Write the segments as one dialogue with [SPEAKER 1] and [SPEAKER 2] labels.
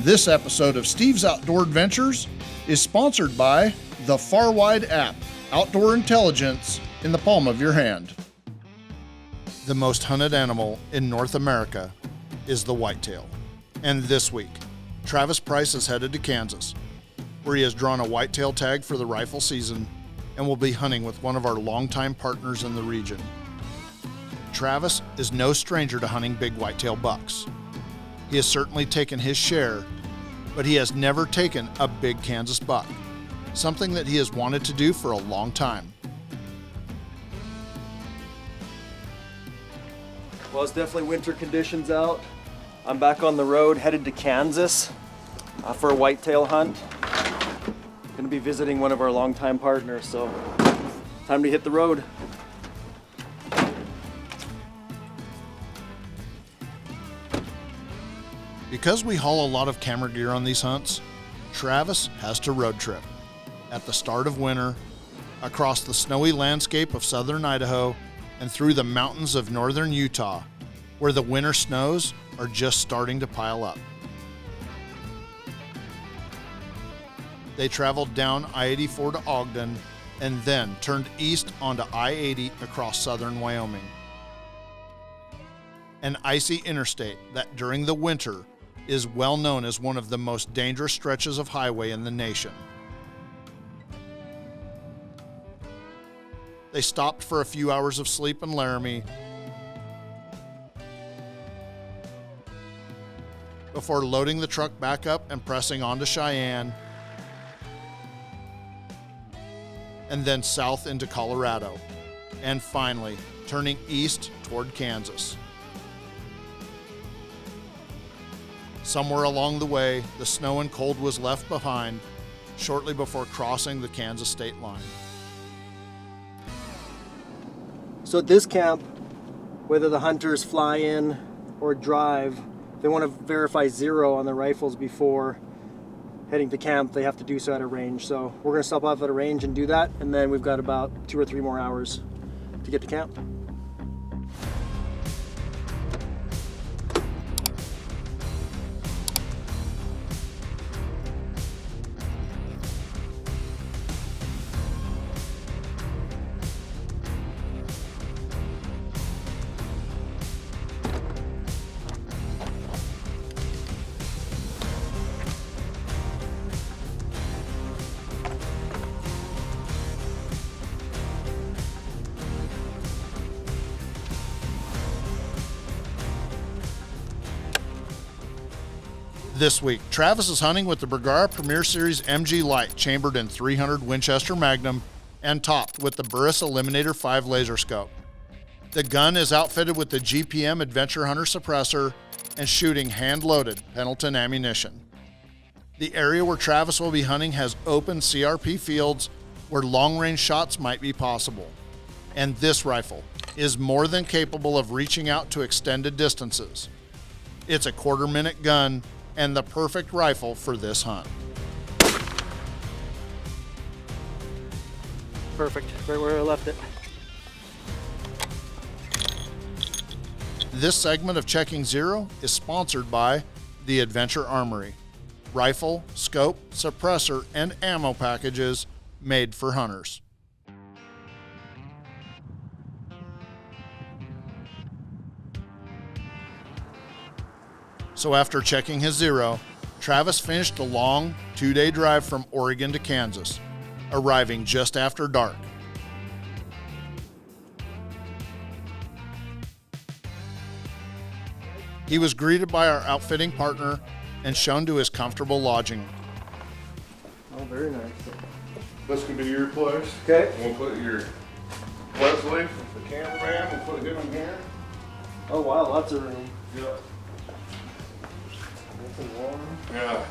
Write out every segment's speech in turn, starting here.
[SPEAKER 1] This episode of Steve's Outdoor Adventures is sponsored by the Farwide app, outdoor intelligence in the palm of your hand. The most hunted animal in North America is the whitetail. And this week, Travis Price is headed to Kansas, where he has drawn a whitetail tag for the rifle season and will be hunting with one of our longtime partners in the region. Travis is no stranger to hunting big whitetail bucks. He has certainly taken his share, but he has never taken a big Kansas buck, something that he has wanted to do for a long time.
[SPEAKER 2] Well, it's definitely winter conditions out. I'm back on the road, headed to Kansas for a whitetail hunt. Gonna be visiting one of our longtime partners, so time to hit the road.
[SPEAKER 1] Because we haul a lot of camera gear on these hunts, Travis has to road trip at the start of winter, across the snowy landscape of southern Idaho, and through the mountains of northern Utah, where the winter snows are just starting to pile up. They traveled down I-84 to Ogden and then turned east onto I-80 across southern Wyoming. An icy interstate that during the winter is well known as one of the most dangerous stretches of highway in the nation. They stopped for a few hours of sleep in Laramie before loading the truck back up and pressing on to Cheyenne, and then south into Colorado, and finally turning east toward Kansas. Somewhere along the way, the snow and cold was left behind shortly before crossing the Kansas state line.
[SPEAKER 2] So at this camp, whether the hunters fly in or drive, they want to verify zero on their rifles before heading to camp. They have to do so at a range. So we're going to stop off at a range and do that, and then we've got about 2 or 3 more hours to get to camp.
[SPEAKER 1] This week, Travis is hunting with the Bergara Premier Series MG Light chambered in .300 Winchester Magnum and topped with the Burris Eliminator 5 laser scope. The gun is outfitted with the GPM Adventure Hunter suppressor and shooting hand-loaded Pendleton ammunition. The area where Travis will be hunting has open CRP fields where long-range shots might be possible. And this rifle is more than capable of reaching out to extended distances. It's a quarter-minute gun and the perfect rifle for this hunt.
[SPEAKER 2] Perfect, right where I left it.
[SPEAKER 1] This segment of Checking Zero is sponsored by the Adventure Armory. Rifle, scope, suppressor, and ammo packages made for hunters. So after checking his zero, Travis finished a long 2-day drive from Oregon to Kansas, arriving just after dark. He was greeted by our outfitting partner and shown to his comfortable lodging.
[SPEAKER 2] Oh, very nice.
[SPEAKER 3] This could be your place.
[SPEAKER 2] Okay.
[SPEAKER 3] We'll put your Wesley, the cameraman, we'll put him in here.
[SPEAKER 2] Oh wow, lots of room.
[SPEAKER 3] Yep.
[SPEAKER 2] Nice and warm.
[SPEAKER 3] Yeah.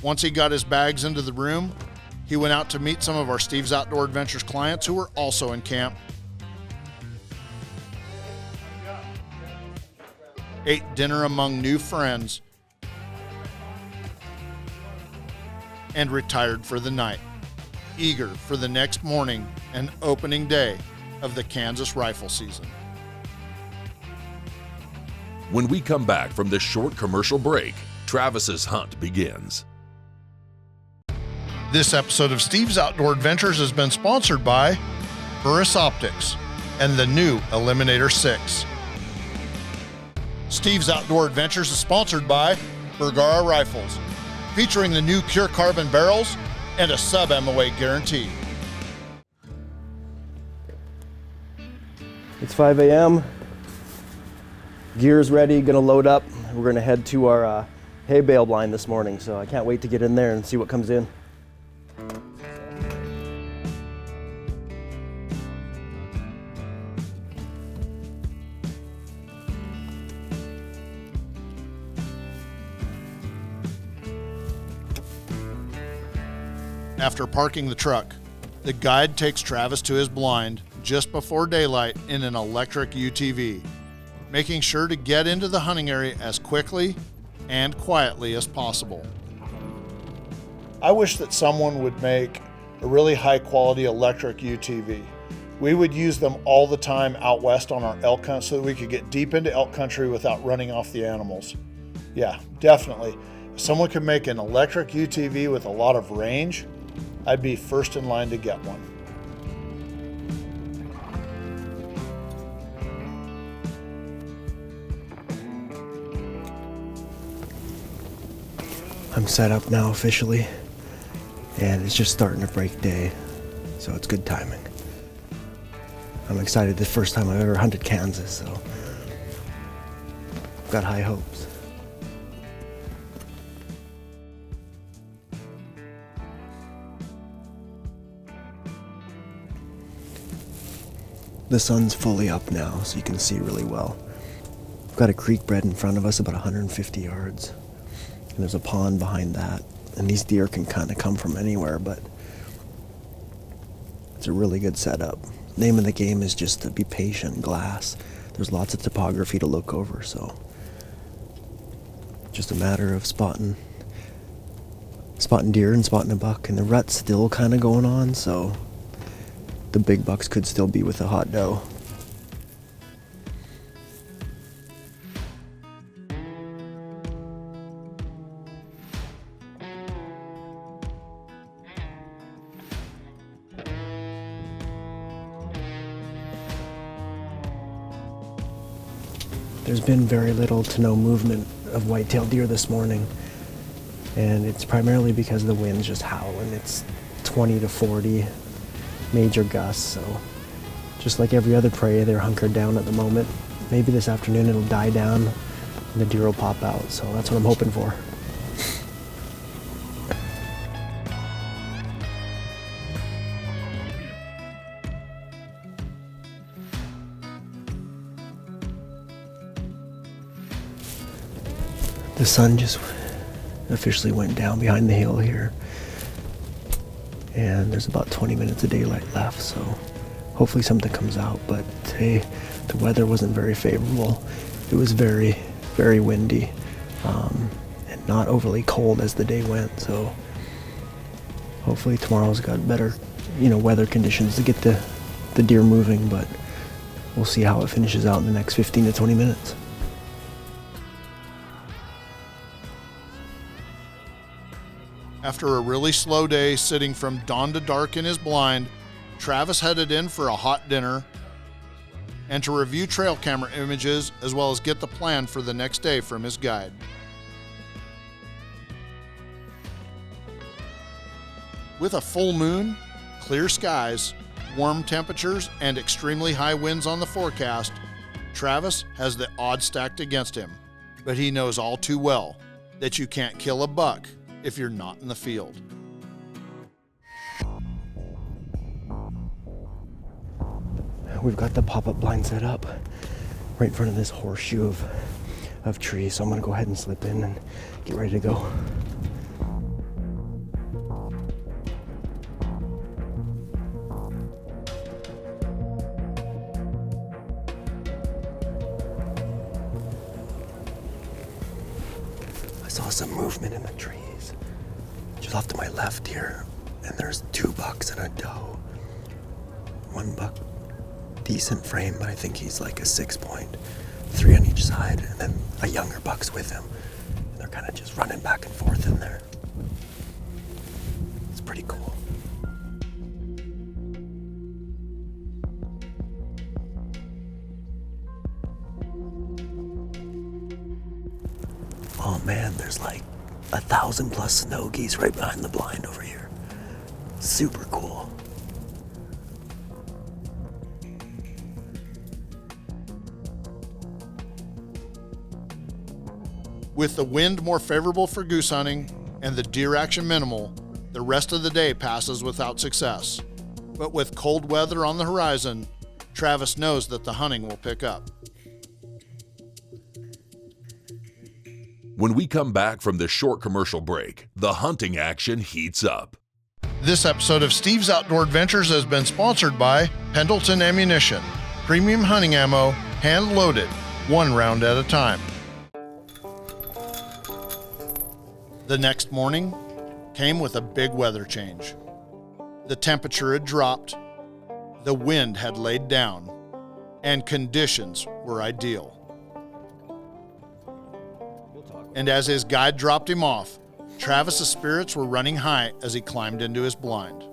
[SPEAKER 1] Once he got his bags into the room, he went out to meet some of our Steve's Outdoor Adventures clients who were also in camp. Ate dinner among new friends, and retired for the night, eager for the next morning and opening day of the Kansas rifle season.
[SPEAKER 4] When we come back from this short commercial break, Travis's hunt begins.
[SPEAKER 1] This episode of Steve's Outdoor Adventures has been sponsored by Burris Optics and the new Eliminator 6. Steve's Outdoor Adventures is sponsored by Bergara Rifles, featuring the new Pure Carbon barrels and a sub-MOA guarantee.
[SPEAKER 2] It's 5 a.m. Gear's ready, gonna load up. We're gonna head to our hay bale blind this morning, so I can't wait to get in there and see what comes in.
[SPEAKER 1] After parking the truck, the guide takes Travis to his blind just before daylight in an electric UTV, making sure to get into the hunting area as quickly and quietly as possible. I wish that someone would make a really high quality electric UTV. We would use them all the time out west on our elk hunt so that we could get deep into elk country without running off the animals. Yeah, definitely. If someone could make an electric UTV with a lot of range, I'd be first in line to get one.
[SPEAKER 2] I'm set up now officially, and it's just starting to break day, so it's good timing. I'm excited. The first time I've ever hunted Kansas, so I've got high hopes. The sun's fully up now, so you can see really well. We've got a creek bed in front of us about 150 yards. And there's a pond behind that. And these deer can kind of come from anywhere, but it's a really good setup. Name of the game is just to be patient, glass. There's lots of topography to look over, so just a matter of spotting deer and spotting a buck. And the rut's still kind of going on, so the big bucks could still be with the hot doe. There's been very little to no movement of whitetail deer this morning, and it's primarily because the wind's just howling. It's 20 to 40 major gusts, so just like every other prey, they're hunkered down at the moment. Maybe this afternoon it'll die down and the deer will pop out, so that's what I'm hoping for. The sun just officially went down behind the hill here, and there's about 20 minutes of daylight left, so hopefully something comes out. But today the weather wasn't very favorable. It was very, very windy, and not overly cold as the day went, so hopefully tomorrow's got better, weather conditions to get the deer moving, but we'll see how it finishes out in the next 15 to 20 minutes.
[SPEAKER 1] After a really slow day sitting from dawn to dark in his blind, Travis headed in for a hot dinner and to review trail camera images as well as get the plan for the next day from his guide. With a full moon, clear skies, warm temperatures, and extremely high winds on the forecast, Travis has the odds stacked against him, but he knows all too well that you can't kill a buck if you're not in the field.
[SPEAKER 2] We've got the pop-up blind set up right in front of this horseshoe of trees, so I'm gonna go ahead and slip in and get ready to go. I saw some movement in the trees just off to my left here, and there's 2 bucks and a doe. 1 buck, decent frame, but I think he's like a 6 point, 3 on each side, and then a younger buck's with him. And they're
[SPEAKER 5] kind of just running back and forth in there. It's pretty cool. Oh man, there's like 1,000 plus snow geese right behind the blind over here. Super cool.
[SPEAKER 1] With the wind more favorable for goose hunting and the deer action minimal, the rest of the day passes without success. But with cold weather on the horizon, Travis knows that the hunting will pick up.
[SPEAKER 4] When we come back from this short commercial break, the hunting action heats up.
[SPEAKER 1] This episode of Steve's Outdoor Adventures has been sponsored by Pendleton Ammunition. Premium hunting ammo, hand loaded, 1 round at a time. The next morning came with a big weather change. The temperature had dropped, the wind had laid down, and conditions were ideal. And as his guide dropped him off, Travis's spirits were running high as he climbed into his blind.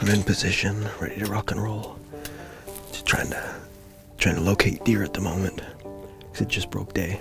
[SPEAKER 5] I'm in position, ready to rock and roll. Just trying to locate deer at the moment, because it just broke day.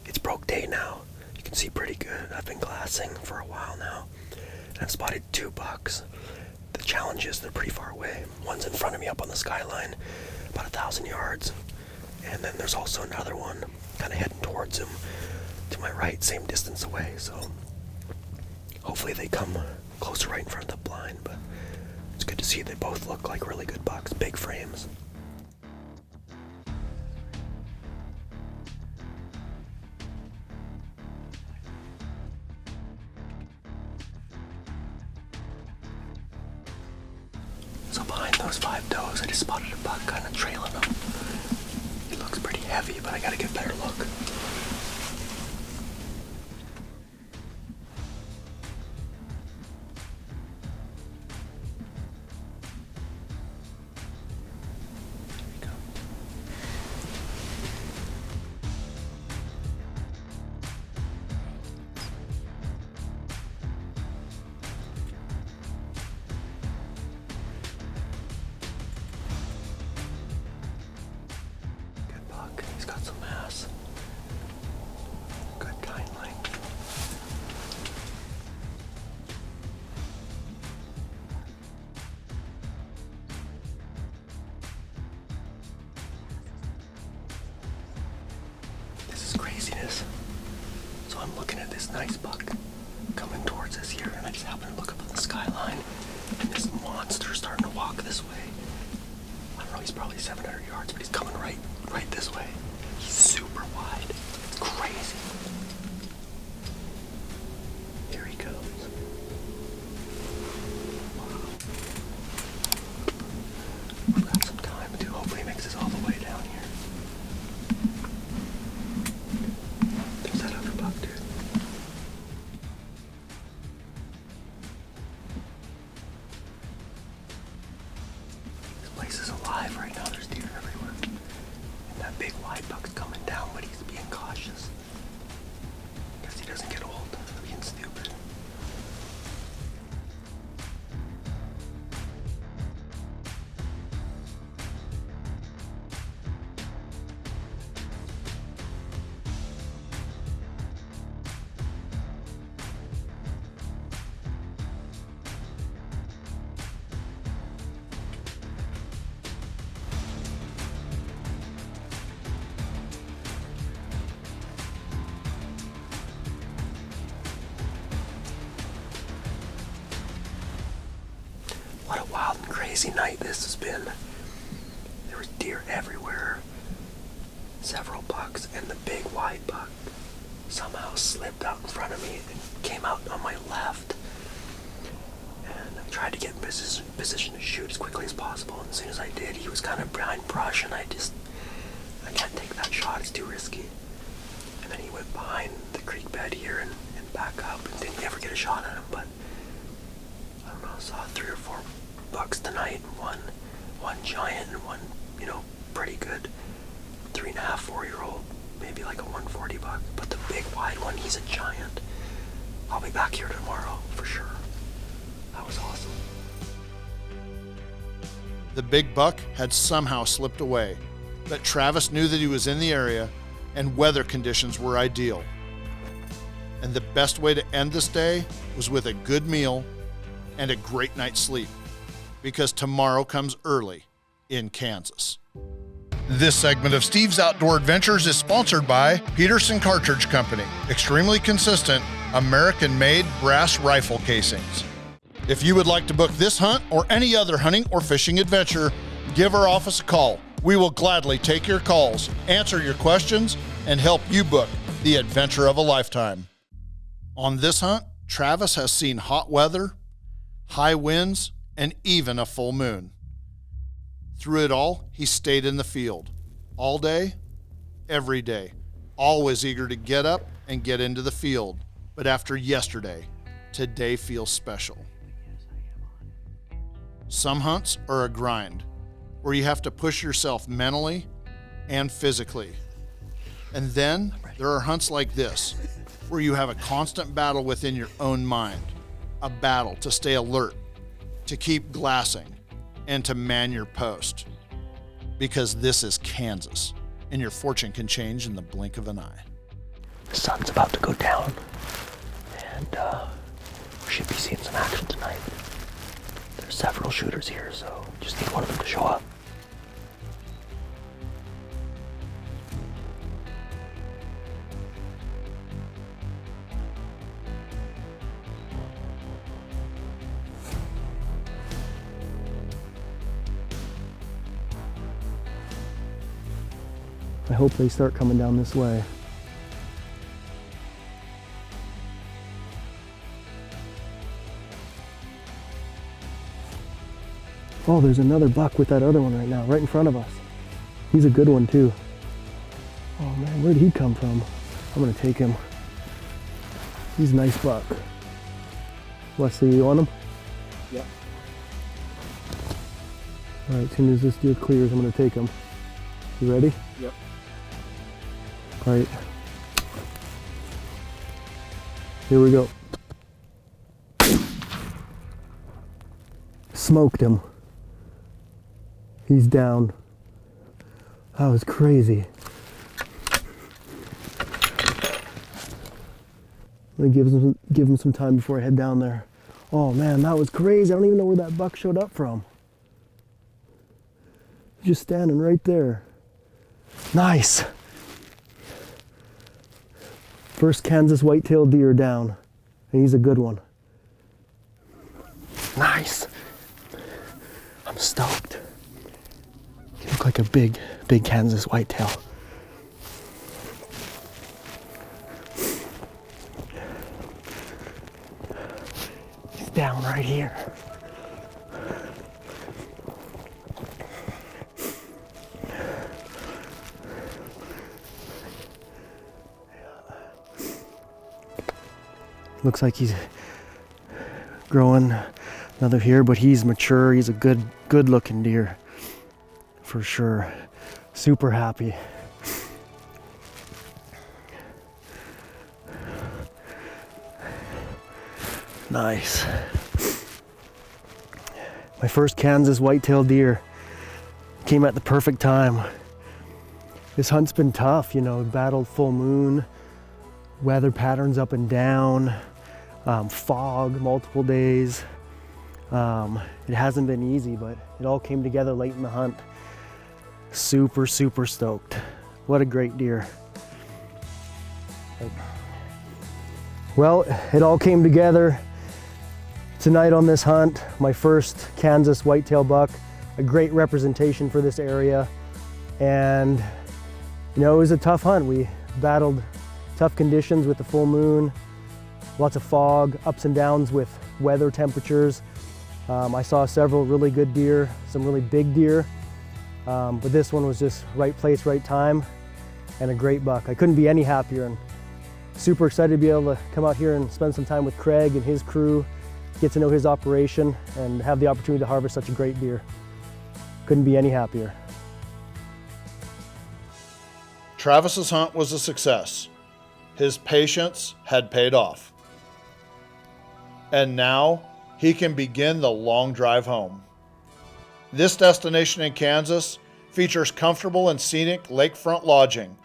[SPEAKER 5] It's broke day now. You can see pretty good. I've been glassing for a while now, and I've spotted 2 bucks. The challenge is they're pretty far away. One's in front of me up on the skyline, about 1,000 yards, and then there's also another one kind of heading towards him to my right, same distance away. So hopefully they come closer right in front of the blind, but it's good to see they both look like really good bucks, big frames. So behind those 5 does, I just spotted a buck kind of trailing them. He looks pretty heavy, but I gotta get a better look. There we go. Good buck. He's got some mass. Good tine length. This is craziness. So I'm looking at this nice buck coming towards us here, and I just happen to look up at the skyline, and this monster's starting to walk this way. I don't know, he's probably 700 yards, but he's coming right this way. He's super wide. It's crazy. Here he goes. Wow. We've got some time too. Hopefully he makes this all the way down here. There's that other buck, dude. This place is alive right now. There's deer everywhere. And that big white buck's coming down, but he's being cautious. Because he doesn't get old being stupid. What a wild and crazy night this has been. It was deer everywhere. Several bucks, and the big white buck somehow slipped out in front of me and came out on my left. And I tried to get in position to shoot as quickly as possible. And as soon as I did, he was kind of behind brush, and I can't take that shot, it's too risky. And then he went behind the creek bed here and back up, and didn't ever get a shot at him. But I don't know, I saw 3 or 4 bucks tonight, one giant and one, pretty good 3.5, 4-year-old, maybe like a 140 buck. But the big wide one, he's a giant. I'll be back here tomorrow for sure. That was awesome.
[SPEAKER 1] The big buck had somehow slipped away, but Travis knew that he was in the area and weather conditions were ideal. And the best way to end this day was with a good meal and a great night's sleep, because tomorrow comes early in Kansas. This segment of Steve's Outdoor Adventures is sponsored by Peterson Cartridge Company, extremely consistent, American-made brass rifle casings. If you would like to book this hunt or any other hunting or fishing adventure, give our office a call. We will gladly take your calls, answer your questions, and help you book the adventure of a lifetime. On this hunt, Travis has seen hot weather, high winds, and even a full moon. Through it all, he stayed in the field, all day, every day, always eager to get up and get into the field. But after yesterday, today feels special. Some hunts are a grind, where you have to push yourself mentally and physically. And then there are hunts like this, where you have a constant battle within your own mind, a battle to stay alert, to keep glassing, and to man your post. Because this is Kansas, and your fortune can change in the blink of an eye.
[SPEAKER 5] The sun's about to go down, and we should be seeing some action tonight. There's several shooters here, so just need one of them to show up.
[SPEAKER 2] I hope they start coming down this way. Oh, there's another buck with that other one right now, right in front of us. He's a good one too. Oh man, where'd he come from? I'm gonna take him. He's a nice buck. Wesley, you want him? Yep. All right, as soon as this deer clears, I'm gonna take him. You ready? Yep. All right. Here we go. Smoked him. He's down. That was crazy. I'm gonna give him some time before I head down there. Oh man, that was crazy. I don't even know where that buck showed up from. Just standing right there. Nice. First Kansas whitetail deer down. And he's a good one. Nice. I'm stoked. You look like a big Kansas whitetail. He's down right here. Looks like he's growing another here, but he's mature. He's a good looking deer for sure. Super happy. Nice. My first Kansas whitetail deer came at the perfect time. This hunt's been tough, battled full moon, weather patterns up and down, fog multiple days. It hasn't been easy, but it all came together late in the hunt. Super stoked. What a great deer. Well, it all came together tonight on this hunt. My first Kansas whitetail buck a great representation for this area. And you know, it was a tough hunt. We battled tough conditions with the full moon, lots of fog, ups and downs with weather temperatures. I saw several really good deer, some really big deer, but this one was just right place, right time, and a great buck. I couldn't be any happier, and super excited to be able to come out here and spend some time with Craig and his crew, get to know his operation, and have the opportunity to harvest such a great deer. Couldn't be any happier.
[SPEAKER 1] Travis's hunt was a success. His patience had paid off. And now he can begin the long drive home. This destination in Kansas features comfortable and scenic lakefront lodging,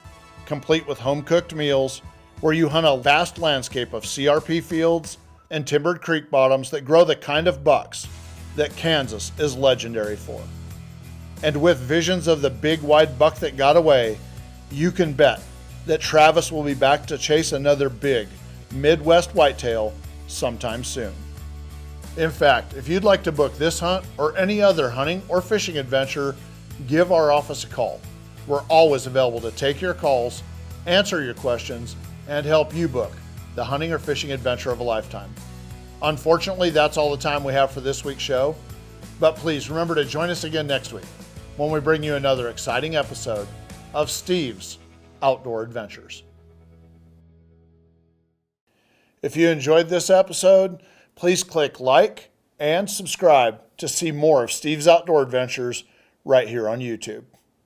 [SPEAKER 1] complete with home-cooked meals, where you hunt a vast landscape of CRP fields and timbered creek bottoms that grow the kind of bucks that Kansas is legendary for. And with visions of the big wide buck that got away, you can bet that Travis will be back to chase another big Midwest whitetail sometime soon. In fact, if you'd like to book this hunt or any other hunting or fishing adventure, give our office a call. We're always available to take your calls, answer your questions, and help you book the hunting or fishing adventure of a lifetime. Unfortunately, that's all the time we have for this week's show, but please remember to join us again next week when we bring you another exciting episode of Steve's Outdoor Adventures. If you enjoyed this episode, please click like and subscribe to see more of Steve's Outdoor Adventures right here on YouTube.